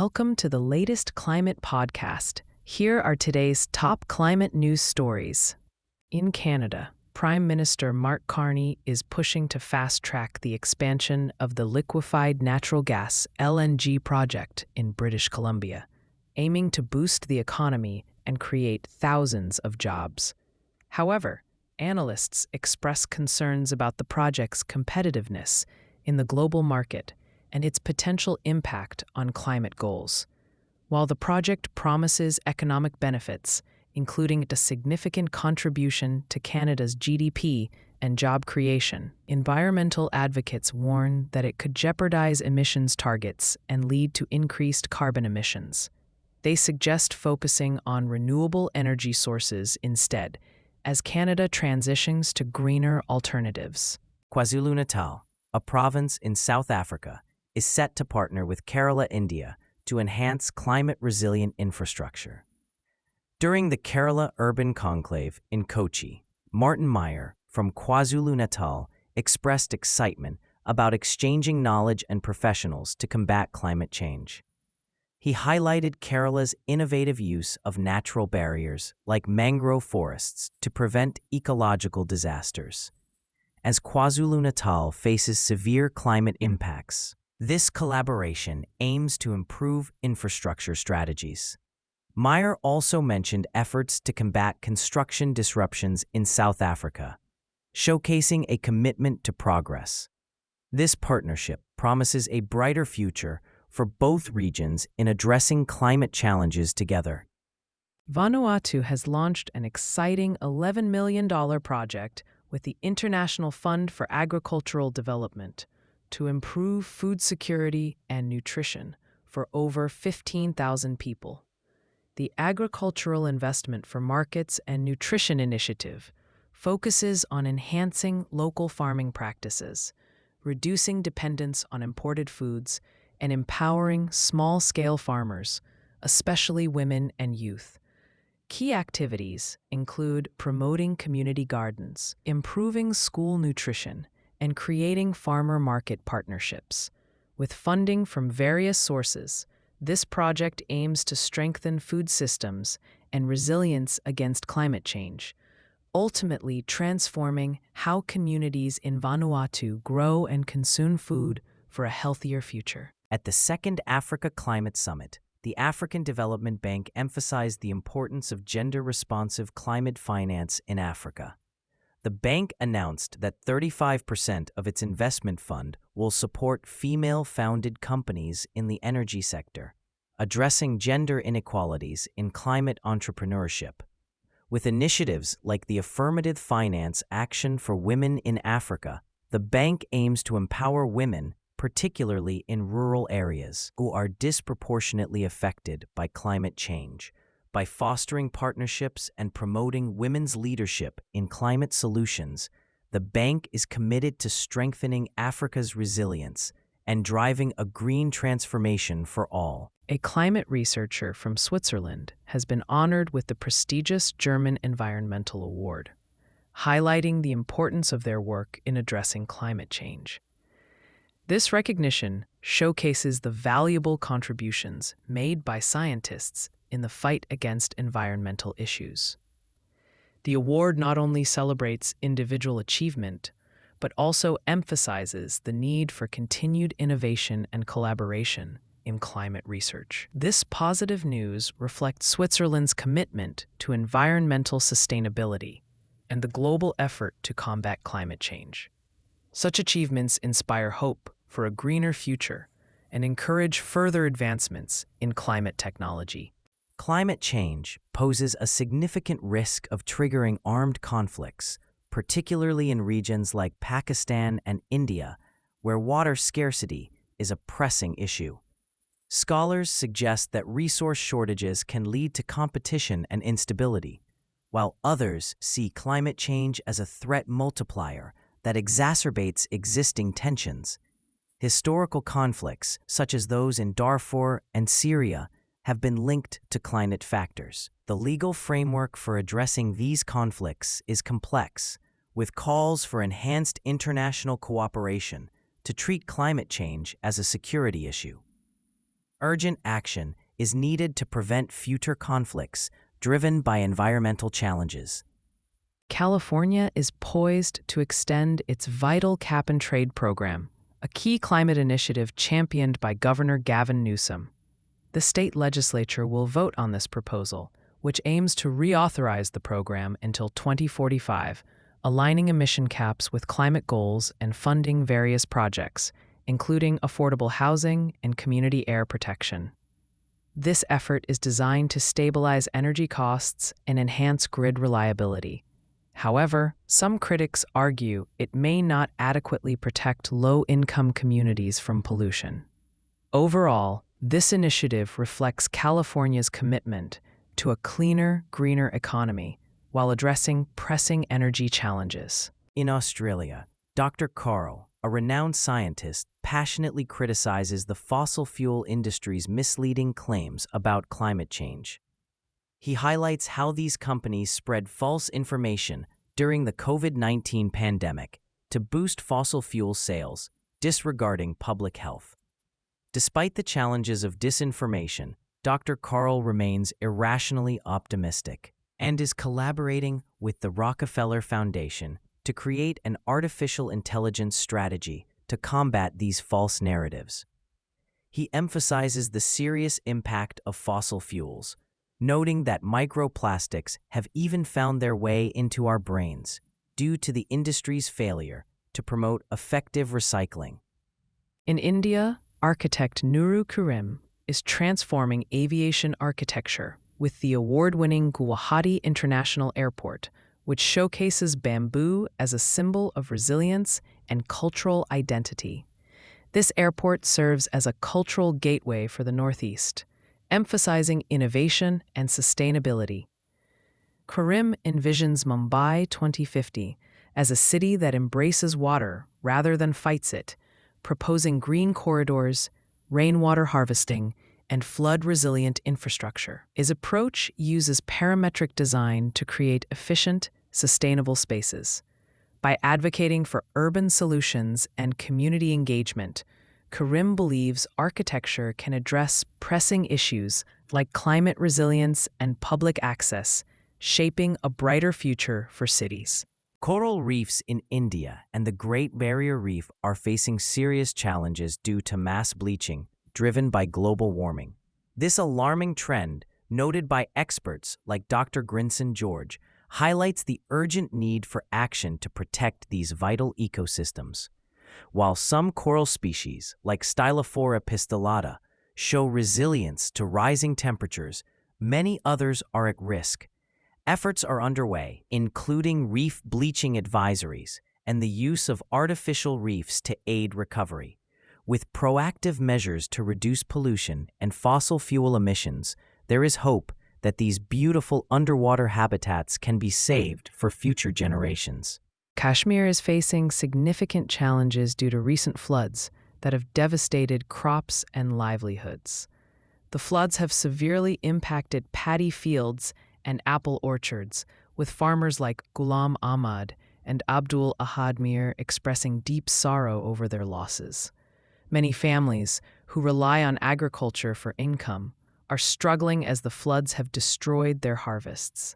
Welcome to the latest climate podcast. Here are today's top climate news stories. In Canada, Prime Minister Mark Carney is pushing to fast-track the expansion of the liquefied natural gas (LNG) project in British Columbia, aiming to boost the economy and create thousands of jobs. However, analysts express concerns about the project's competitiveness in the global market and its potential impact on climate goals. While the project promises economic benefits, including a significant contribution to Canada's GDP and job creation, environmental advocates warn that it could jeopardize emissions targets and lead to increased carbon emissions. They suggest focusing on renewable energy sources instead, as Canada transitions to greener alternatives. KwaZulu-Natal, a province in South Africa, is set to partner with Kerala, India, to enhance climate-resilient infrastructure. During the Kerala Urban Conclave in Kochi, Martin Meyer from KwaZulu-Natal expressed excitement about exchanging knowledge and professionals to combat climate change. He highlighted Kerala's innovative use of natural barriers like mangrove forests to prevent ecological disasters. As KwaZulu-Natal faces severe climate impacts, this collaboration aims to improve infrastructure strategies. Meyer also mentioned efforts to combat construction disruptions in South Africa, showcasing a commitment to progress. This partnership promises a brighter future for both regions in addressing climate challenges together. Vanuatu has launched an exciting $11 million project with the International Fund for Agricultural Development to improve food security and nutrition for over 15,000 people. The Agricultural Investment for Markets and Nutrition Initiative focuses on enhancing local farming practices, reducing dependence on imported foods, and empowering small-scale farmers, especially women and youth. Key activities include promoting community gardens, improving school nutrition, and creating farmer market partnerships. With funding from various sources, this project aims to strengthen food systems and resilience against climate change, ultimately transforming how communities in Vanuatu grow and consume food for a healthier future. At the Second Africa Climate Summit, the African Development Bank emphasized the importance of gender-responsive climate finance in Africa. The bank announced that 35% of its investment fund will support female-founded companies in the energy sector, addressing gender inequalities in climate entrepreneurship. With initiatives like the Affirmative Finance Action for Women in Africa, the bank aims to empower women, particularly in rural areas, who are disproportionately affected by climate change. By fostering partnerships and promoting women's leadership in climate solutions, the bank is committed to strengthening Africa's resilience and driving a green transformation for all. A climate researcher from Switzerland has been honored with the prestigious German Environmental Award, highlighting the importance of their work in addressing climate change. This recognition showcases the valuable contributions made by scientists in the fight against environmental issues. The award not only celebrates individual achievement, but also emphasizes the need for continued innovation and collaboration in climate research. This positive news reflects Switzerland's commitment to environmental sustainability and the global effort to combat climate change. Such achievements inspire hope for a greener future and encourage further advancements in climate technology. Climate change poses a significant risk of triggering armed conflicts, particularly in regions like Pakistan and India, where water scarcity is a pressing issue. Scholars suggest that resource shortages can lead to competition and instability, while others see climate change as a threat multiplier that exacerbates existing tensions. Historical conflicts, such as those in Darfur and Syria, have been linked to climate factors. The legal framework for addressing these conflicts is complex, with calls for enhanced international cooperation to treat climate change as a security issue. urgent action is needed to prevent future conflicts driven by environmental challenges. California is poised to extend its vital cap-and-trade program, a key climate initiative championed by Governor Gavin Newsom. The state legislature will vote on this proposal, which aims to reauthorize the program until 2045, aligning emission caps with climate goals and funding various projects, including affordable housing and community air protection. This effort is designed to stabilize energy costs and enhance grid reliability. However, some critics argue it may not adequately protect low-income communities from pollution. Overall, this initiative reflects California's commitment to a cleaner, greener economy while addressing pressing energy challenges. In Australia, Dr. Carl, a renowned scientist, passionately criticizes the fossil fuel industry's misleading claims about climate change. He highlights how these companies spread false information during the COVID-19 pandemic to boost fossil fuel sales, disregarding public health. Despite the challenges of disinformation, Dr. Carl remains irrationally optimistic and is collaborating with the Rockefeller Foundation to create an artificial intelligence strategy to combat these false narratives. He emphasizes the serious impact of fossil fuels, noting that microplastics have even found their way into our brains due to the industry's failure to promote effective recycling. In India, architect Nuru Karim is transforming aviation architecture with the award-winning Guwahati International Airport, which showcases bamboo as a symbol of resilience and cultural identity. This airport serves as a cultural gateway for the Northeast, emphasizing innovation and sustainability. Karim envisions Mumbai 2050 as a city that embraces water rather than fights it, proposing green corridors, rainwater harvesting, and flood-resilient infrastructure. His approach uses parametric design to create efficient, sustainable spaces. By advocating for urban solutions and community engagement, Karim believes architecture can address pressing issues like climate resilience and public access, shaping a brighter future for cities. Coral reefs in India and the Great Barrier Reef are facing serious challenges due to mass bleaching driven by global warming. This alarming trend, noted by experts like Dr. Grinson George, highlights the urgent need for action to protect these vital ecosystems. While some coral species, like Stylophora pistillata, show resilience to rising temperatures, many others are at risk. Efforts are underway, including reef bleaching advisories and the use of artificial reefs to aid recovery. With proactive measures to reduce pollution and fossil fuel emissions, there is hope that these beautiful underwater habitats can be saved for future generations. Kashmir is facing significant challenges due to recent floods that have devastated crops and livelihoods. The floods have severely impacted paddy fields and apple orchards, with farmers like Ghulam Ahmad and Abdul Ahad Mir expressing deep sorrow over their losses. Many families who rely on agriculture for income are struggling as the floods have destroyed their harvests.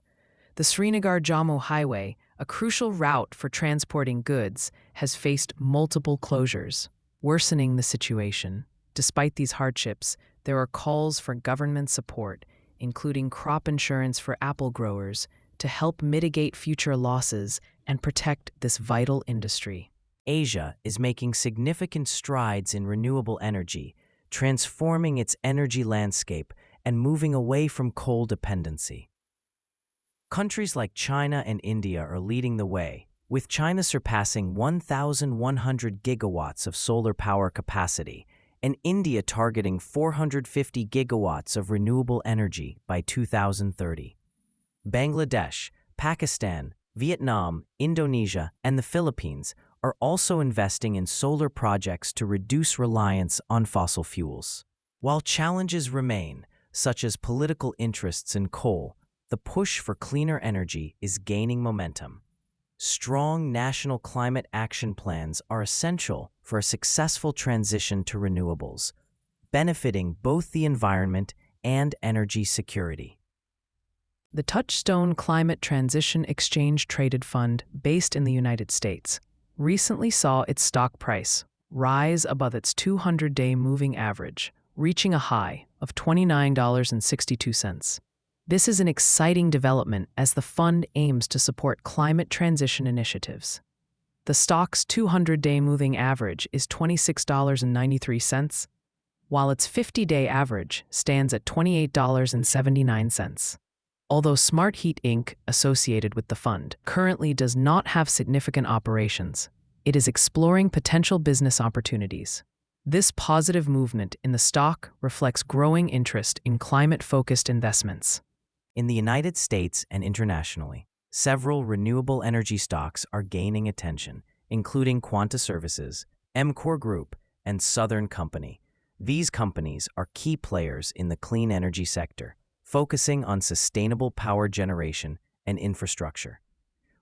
The Srinagar-Jammu Highway, a crucial route for transporting goods, has faced multiple closures, worsening the situation. Despite these hardships, there are calls for government support, including crop insurance for apple growers, to help mitigate future losses and protect this vital industry. Asia is making significant strides in renewable energy, transforming its energy landscape and moving away from coal dependency. Countries like China and India are leading the way, with China surpassing 1,100 gigawatts of solar power capacity and India targeting 450 gigawatts of renewable energy by 2030. Bangladesh, Pakistan, Vietnam, Indonesia, and the Philippines are also investing in solar projects to reduce reliance on fossil fuels. While challenges remain, such as political interests in coal, the push for cleaner energy is gaining momentum. Strong national climate action plans are essential for a successful transition to renewables. benefiting both the environment and energy security. The Touchstone Climate Transition Exchange Traded Fund, based in the United States, recently saw its stock price rise above its 200-day moving average, reaching a high of $29.62. This is an exciting development as the fund aims to support climate transition initiatives. The stock's 200-day moving average is $26.93, while its 50-day average stands at $28.79. Although Smart Heat Inc., associated with the fund, currently does not have significant operations, it is exploring potential business opportunities. This positive movement in the stock reflects growing interest in climate-focused investments. In the United States and internationally, several renewable energy stocks are gaining attention, including Quanta Services, EMCOR Group, and Southern Company. These companies are key players in the clean energy sector, focusing on sustainable power generation and infrastructure.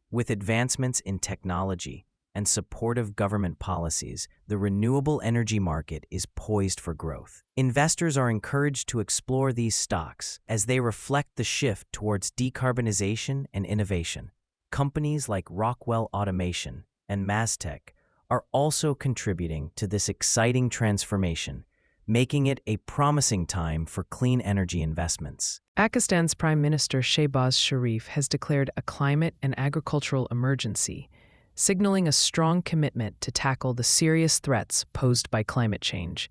With advancements in technology and supportive government policies, the renewable energy market is poised for growth. Investors are encouraged to explore these stocks as they reflect the shift towards decarbonization and innovation. Companies like Rockwell Automation and Mastech are also contributing to this exciting transformation, making it a promising time for clean energy investments. Pakistan's Prime Minister Shehbaz Sharif has declared a climate and agricultural emergency, signaling a strong commitment to tackle the serious threats posed by climate change.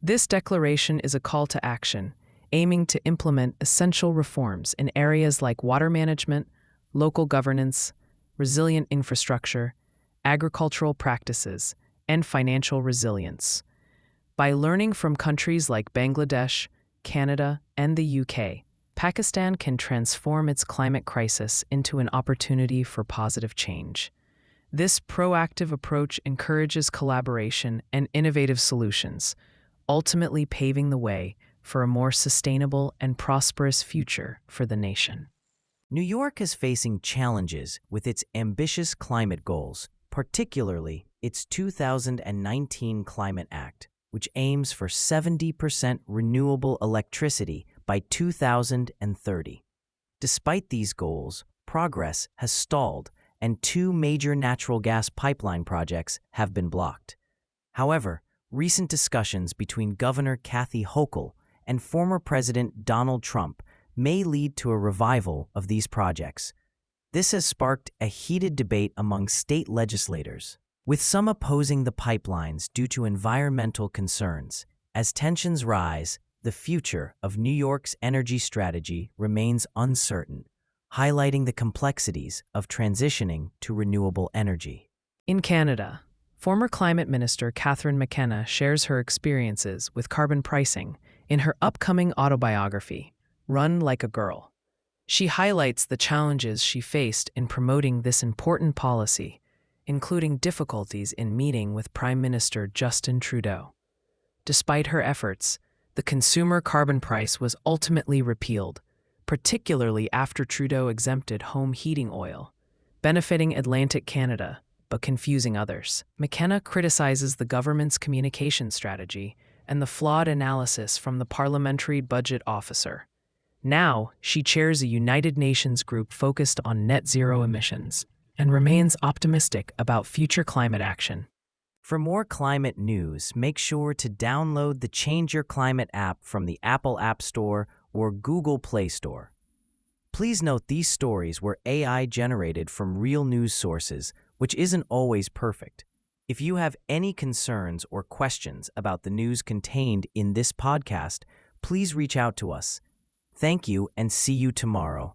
This declaration is a call to action, aiming to implement essential reforms in areas like water management, local governance, resilient infrastructure, agricultural practices, and financial resilience. By learning from countries like Bangladesh, Canada, and the UK, Pakistan can transform its climate crisis into an opportunity for positive change. This proactive approach encourages collaboration and innovative solutions, ultimately paving the way for a more sustainable and prosperous future for the nation. New York is facing challenges with its ambitious climate goals, particularly its 2019 Climate Act, which aims for 70% renewable electricity by 2030. Despite these goals, progress has stalled, and 2 major natural gas pipeline projects have been blocked. However, recent discussions between Governor Kathy Hochul and former President Donald Trump may lead to a revival of these projects. This has sparked a heated debate among state legislators, with some opposing the pipelines due to environmental concerns. As tensions rise, the future of New York's energy strategy remains uncertain, highlighting the complexities of transitioning to renewable energy. In Canada, former Climate Minister Catherine McKenna shares her experiences with carbon pricing in her upcoming autobiography, Run Like a Girl. She highlights the challenges she faced in promoting this important policy, including difficulties in meeting with Prime Minister Justin Trudeau. Despite her efforts, the consumer carbon price was ultimately repealed, particularly after Trudeau exempted home heating oil, benefiting Atlantic Canada but confusing others. McKenna criticizes the government's communication strategy and the flawed analysis from the Parliamentary Budget Officer. Now, she chairs a United Nations group focused on net zero emissions and remains optimistic about future climate action. For more climate news, make sure to download the Change Your Climate app from the Apple App Store or Google Play Store. Please note these stories were AI generated from real news sources, which isn't always perfect. If you have any concerns or questions about the news contained in this podcast, please reach out to us. Thank you and see you tomorrow.